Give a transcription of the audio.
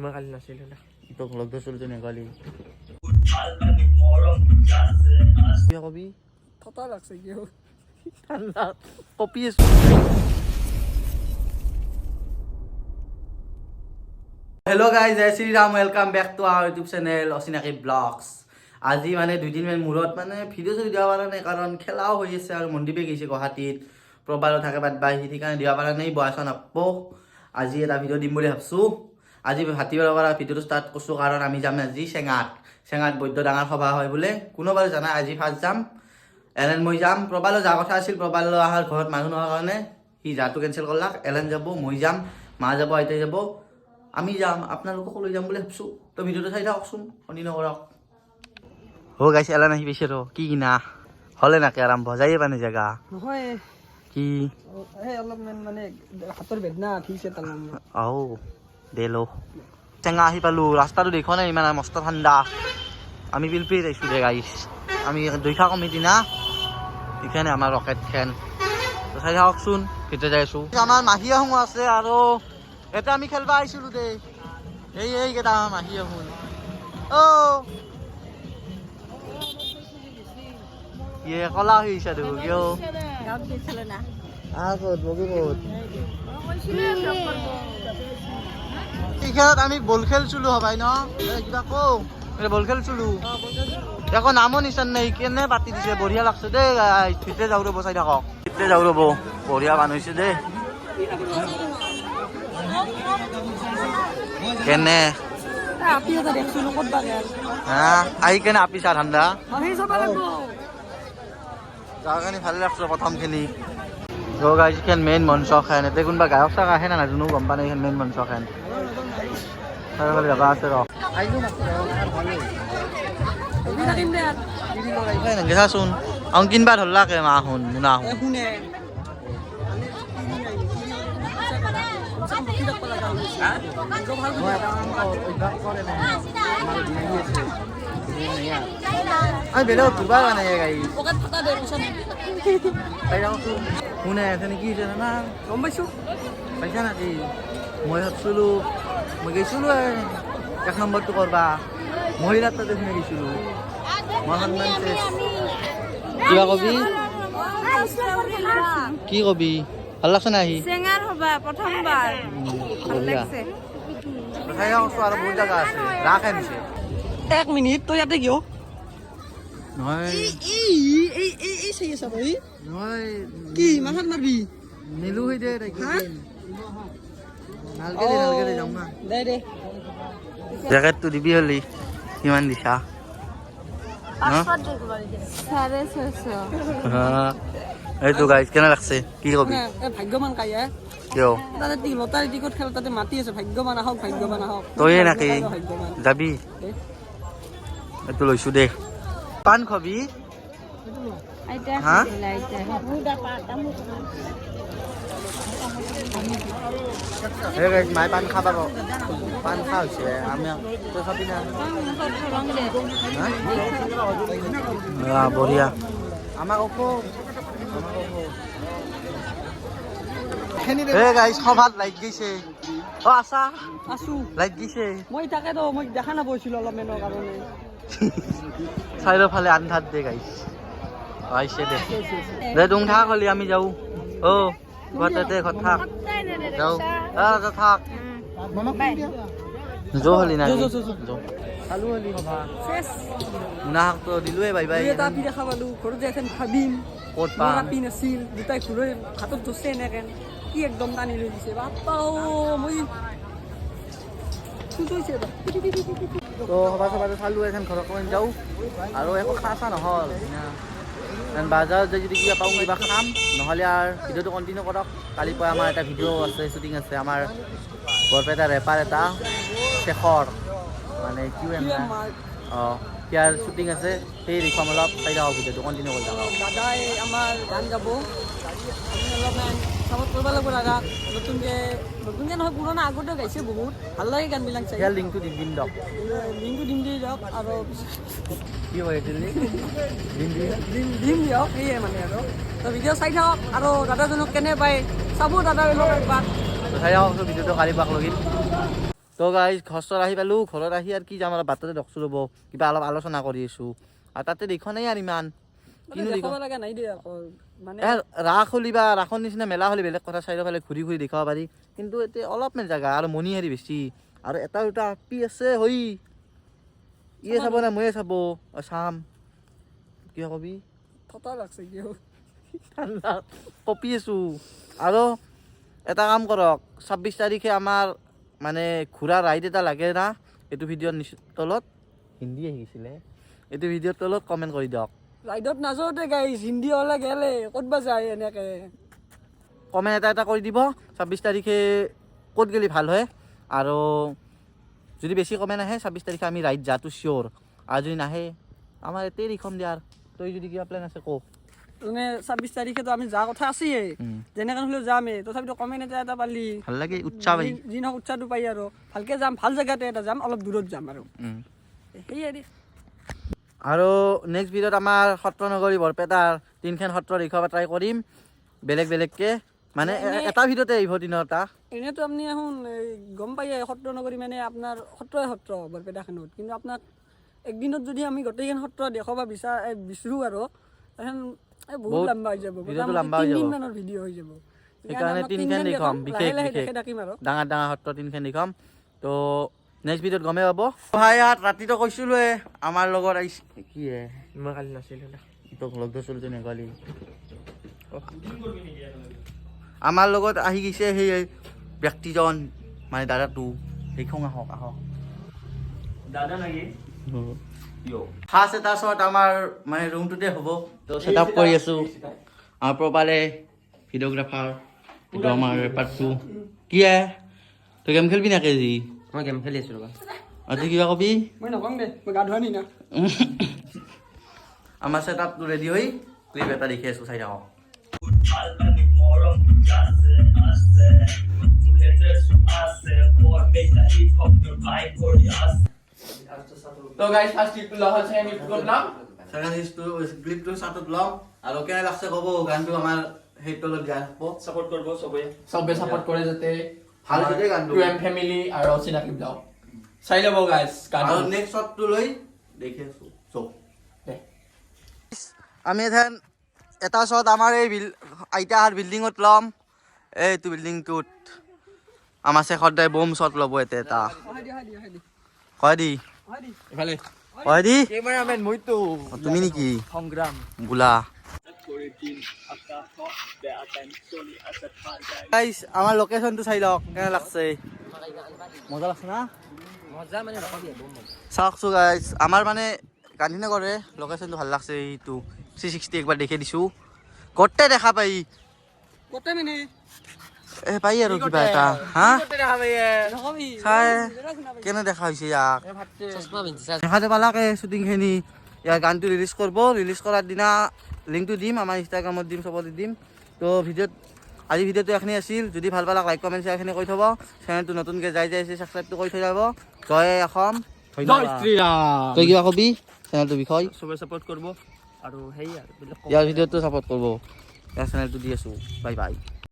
মই কালি নাছিলোঁ না তোক লগ ধৰিছিলোঁ তো নেকালি কি কবি থতা লাগছে কিয় ঠাণ্ডা কপি আছো হেল্ল' গাইজ জয় Shri Ram welcome back to our YouTube channel অচিনাকি ব্লগছ আজি মানে দুদিনমান মূৰত মানে ভিডিঅ' চলি দিব পৰা নাই কাৰণ খেলাও হৈ আছে আৰু মনদ্বীপে গৈছে গুৱাহাটীত প্ৰবালো থাকে বাদ বাই সেইকাৰণে দিব পৰা নাই বয়সন আপ্প আজি এটা ভিডিঅ' দিম বুলি ভাবছোঁ আজি ভাতিবেলাৰ পৰা ভিডিঅ'টো ষ্টাৰ্ট কৰিছোঁ কাৰণ আমি যাম আজি চেঙাত বৈদ্য ডাঙৰ সভা হয় বোলে কোনোবাৰে জানা আজি ফাৰ্ষ্ট যাম এলেন মই যাম প্ৰবালো যোৱা কথা আছিল প্ৰবালো অহাৰ ঘৰত মানুহ নোহোৱাৰ কাৰণে সি যাটো কেঞ্চেল কৰলাক এলেন যাব মই যাম মা যাব আইতাই যাব আমি যাম আপোনালোকক লৈ যাম বুলি ভাবছোঁ তো ভিডিঅ'টো চাই থাককচোন শুনি নকৰক ও গাইছ এলান আহি পাইছে ৰ কি কিনা হলে নাকে আৰম্ভ যায়ে পানে জেগা নহয় কি এই অলপমান মানে হাতৰ বেদনা ঠিকছে তালাম আও দেলো চেঙা আহি পালোঁ ৰাস্তাটো দেখোৱা নাই ইমান মস্ত ঠাণ্ডা আমি পিলপি যাইছোঁ দে গাইছ আমি দুইখা কমিটি না এইখানে আমাৰ ৰকেট খেন তো চাই থাককচোন ভিতৰত যাই আছোঁ আমাৰ মাহী আহোঁ আছে আৰু এটা আমি খেলবা আহিছিলোঁ দে এইকেইটা আমাৰ মাহী আহোঁ ইয়ে কলা হৈ আহিছা দেখো কিয় আগত বগীবত এইখনত আমি বল খেলছিলো হবাই ন কিবা কওঁ বল খেলছিলো একো নামো নিচান নাই কেনে পাতি দিছে বঢ়িয়া লাগছে দেই ভিতৰে যাওঁ ৰ'ব চাই থাকক ভিতৰে যাওঁ ৰ'ব বঢ়িয়া মানুহ হৈছে দেই কেনে আহি কেনে আপিছা ঠাণ্ডা তাৰ কাৰণে ভালে লাগছে প্ৰথমখিনি গাইছিখন মেইন মঞ্চ খান এতে কোনোবা গায়ক চায়ক আহে না নাজানো গম পা নাই এইখন মেইন মঞ্চ খান চাৰিওফালে জেগা আছে ৰ চাচোন আহোঁ কিনবা ধৰলাকে মা শুন মুনা শুন আমি বেলেগত ঘূৰবা নাই গাড়ী শুনে এখানে কি হৈছে জানা গম পাইছোঁ পাইছা নাকি মই ভাবছিলোঁ মই গৈছিলোঁ এক নম্বৰটো কৰবা মহিলাৰ তাতে শুনে গৈছিলোঁ মই সন্মান কিবা কবি কি কবি ভাল লাগছে না আহি চেঙাৰ হবা প্ৰথমবাৰ চাই আছো আৰু বহুত জেগা আছে ৰাস আনিছে 1 মিনিট তই ইয়াতে কিয় নহয় এই চাই আছা তই নহয় কি মাথাত মাৰবি নিলু হৈ দে নালকে দে যাওঁ না দে জেকেটটো দিবি হলি কিমান দিছা 650 এইটো গাইজ কেনে লাগছে কি কবি ভাগ্যৱান কাইয়া কিয় তাতে লটাৰী টিকট খেল তাতে মাতি আছে ভাগ্যৱান আহক তয়ে নাকি যাবি এইটো লৈছো দে পাণ খবি হা মায়ে পাণ খাবা পাণ খা হৈছে আমি তই খাবি না বঢ়িয়া আমাক গাইজ সভাত লাইট গৈছে আছা আছো লাইট গৈছে মই তাকেতো মই দেখা নাপাইছিলোঁ অলপ মেনৰ কাৰণে চাৰিওফালে আন্ধাৰ দে গাইছ আহিছে দে তুম থাক হলি আমি যাওঁ ঘৰতে ঘৰত থাক যাওঁ থাক যৌ হলি না চালো হলি সভা মুনাহাকতো দিলোৱে বাই বাই এটা আপি দেখা পালোঁ ঘৰতে এখন ভাবিম ক'ত পাম পিন আছিল দুটাই ঘূৰাই হাতত ধৰছে এনেকৈ কি একদম টানি লৈ দিছে বাপ্পাও মই তো সভা চভাটো চালো এখন ঘৰত অকণমান যাওঁ আৰু একো খা চা নহ'ল বাজাৰত যদি কিবা পাওঁ কিবা খাম নহ'লে আৰু ভিডিঅ'টো কণ্টিনিউ কৰক কালি পুৱা আমাৰ এটা ভিডিঅ' আছে শ্বুটিং আছে আমাৰ বৰপেটা ৰেপাৰ এটা শেষৰ মানে ইয়াৰ শ্বুটিং আছে সেই দেখুৱাম অলপ চাই থাকক ভিডিঅ'টো কণ্টিনিউ কৰি থাকক দাদাই আমাৰ গান গাব আমি অলপমান চাপৰ্ট কৰিব লাগিব দাদাক নতুনকৈ নহয় পুৰণা আগতেও গাইছে বহুত ভাল লাগে গানবিলাক চাই ইয়াৰ লিংকটো দিম দিয়ক লিংকটো দিম দিয়ক আৰু কি হৈ আছিল দিম দিয়ক সেয়ে মানে আৰু তো ভিডিঅ' চাই থাকক আৰু দাদাজনক কেনে পায় চাব দাদাজনক একবাৰ চাই থাকক ভিডিঅ'টো কালি পাক লগিন তো তো গাইজ ঘৰ আহি পালোঁ, ঘৰত আহি আৰু কি যাম আৰু বাটতে দেখছোঁ ৰ'ব কিবা অলপ আলোচনা কৰি আছোঁ আৰু তাতে দেখা নাই আৰু ইমান কিনো দেখাব লগা নাই দেই আকৌ মানে ৰাস হ'লি বা ৰাসৰ নিচিনা মেলা হ'লে বেলেগ কথা চাৰিওফালে ঘূৰি ঘূৰি দেখাব পাৰি কিন্তু এতিয়া অলপমান জেগা আৰু মণিহাৰী বেছি আৰু এটা দুটা আপি আছে হৈ ইয়ে চাব না ময়ে চাব চাম কিয় কবি ফটা লাগছে কিয় ঠাণ্ডা কপি আছোঁ আৰু এটা কাম কৰক 26 তাৰিখে আমাৰ মানে ঘূৰা ৰাইড এটা লাগে না এইটো ভিডিঅ'ৰ তলত হিন্দী আহিছিলে এইটো ভিডিঅ'ৰ তলত কমেণ্ট কৰি দিয়ক ৰাইডত নাযাওঁতে গাইজ হিন্দী হ'লে গেলে ক'তবা যায় এনেকে কমেণ্ট এটা কৰি দিব 26 তাৰিখে ক'ত গ'লে ভাল হয় আৰু যদি বেছি কমেণ্ট আহে 26 তাৰিখে আমি ৰাইড যাটো চিয়'ৰ আৰু যদি নাহে আমাৰ এতেই দেখুৱাম দিয়াৰ তই যদি কিবা প্লেন আছে কওক মানে 26 তাৰিখেতো আমি যোৱা কথা আছেই যেনেকৈ হ'লেও যামেই তথাপিতো কমেণ্ট এটা পালি ভাল লাগে উৎসাহ পাই যি নহওক উৎসাহটো পাই আৰু ভালকৈ যাম ভাল জেগাতে এটা যাম অলপ দূৰত যাম আৰু সেয়াই আৰু নেক্সট ভিডিঅ'ত আমাৰ সত্ৰ নগৰী বৰপেটাৰ 3খন সত্ৰ দেখুৱাব ট্ৰাই কৰিম বেলেগ বেলেগকৈ মানে এটা ভিডিঅ'তে আহিব দিনটা এনেইতো আপুনি এখন গম পায়ে সত্ৰ নগৰী মানে আপোনাৰ সত্ৰই সত্ৰ বৰপেটাখনত কিন্তু আপোনাক একদিনত যদি আমি গোটেইখন সত্ৰ দেখুৱাব বিচাৰোঁ আৰু তেহেন বহুত লম্বা হৈ যাব ভিডিঅ'টো লম্বা হৈ যাব 3 দিনমানৰ ভিডিঅ' হৈ যাব সেইকাৰণে 3খন দেখুৱাম বিশেষ থাকিম আৰু ডাঙৰ ডাঙৰ সত্ৰ 3খন দেখুৱাম তো নেক্সট ভিডিঅ'ত গমেই পাব ভাই ইয়াত ৰাতিটো কৈছিলোঁৱে আমাৰ লগত আহিছে কি হে মই কালি নাছিলোঁ তোক লগ ধৰিছিলোঁ তেনেকুৱালি আমাৰ লগত আহি গৈছে সেই ব্যক্তিজন মানে দাদাটো সেইখন আহক আহক দাদা নেকি ফাৰ্ষ্ট এটা শ্বট আমাৰ মানে ৰুমটোতে হ'ব তো ছেট আপ কৰি আছোঁ আমাৰ প্ৰপাৰে ভিডিঅ'গ্ৰাফাৰ এইটো আমাৰ পাৰ্টটো কি হে তই গেম খেলবি নাকে যি মই গেম খেলি আছোঁ ৰ'বা আজি কিবা কবি মই নকওঁ দে মই গা ধোৱা নি না আমাৰ ছেট আপটো ৰেডি হৈ ক্লিপ এটা দেখি আছোঁ চাই থাকক তো গাইস ফাৰ্স্ট ক্লিপ লোৱা হৈছে আমি কৰলাম ক্লিপটো চাটত লওঁ আৰু কেনে লাগছে ক'ব গানটো আমাৰ সেইটো লগত গাই থাকব সাপোর্ট করব সবে সাপোর্ট করে যাতে ভাল হৈছে গানটো টু এম ফ্যামিলি আর অচিনাকি ব্লগ চাই ল'ব গাইস আৰু গানটো নেক্সট শ্বটটো লৈ দেখি আছোঁ চব আমি এথেন এটা শ্বট আমাৰ এই আইতাহাৰ বিল্ডিঙত ল'ম এইটো বিল্ডিংটোত আমাৰ শেষত দাই বম শ্বট ল'ব এতে এটা কয় দি ইফালে কয় দি ক্যামেৰামেন মইতো তুমি নেকি সংগ্ৰাম গোলা গাইস আমাৰ লোকেশনটো চাই লওক কেনে লাগছে মজা লাগছে না মজা মানে নকবি চাওকচোন গাইস আমাৰ মানে গান্ধীনগৰে লোকেশনটো ভাল লাগছে এইটো 360 একবাৰ দেখি দিছোঁ গোটেই দেখা পাই কতে মানে এ পাই আৰু কিবা এটা হা নকবি চাই কেনে দেখা হৈছে ইয়াক চশমা পিন্ধিছে দেখাতে পালাকে শ্বুটিংখিনি ইয়াৰ গানটো ৰিলিজ কৰিব ৰিলিজ কৰাৰ দিনা লিংকটো দিম আমাৰ ইনষ্টাগ্ৰামত দিম চবতে দিম তো আজি ভিডিঅ'টো এখিনি আছিল যদি ভাল পালাক লাইক কমেণ্ট শ্বেয়াৰখিনি কৰি থ'ব চেনেলটো নতুনকৈ যাই আছে ছাবস্ক্ৰাইবটো কৰি থৈ যাব জয় অসম জয় শ্ৰীৰাম তই কিবা কবি চেনেলটোৰ বিষয় সবে সাপোৰ্ট কৰব আৰ হেই আৰ ইয়াৰ ভিডিঅ'টো ছাপোৰ্ট কৰিব ইয়াৰ চেনেলটো দি আছোঁ বাই বাই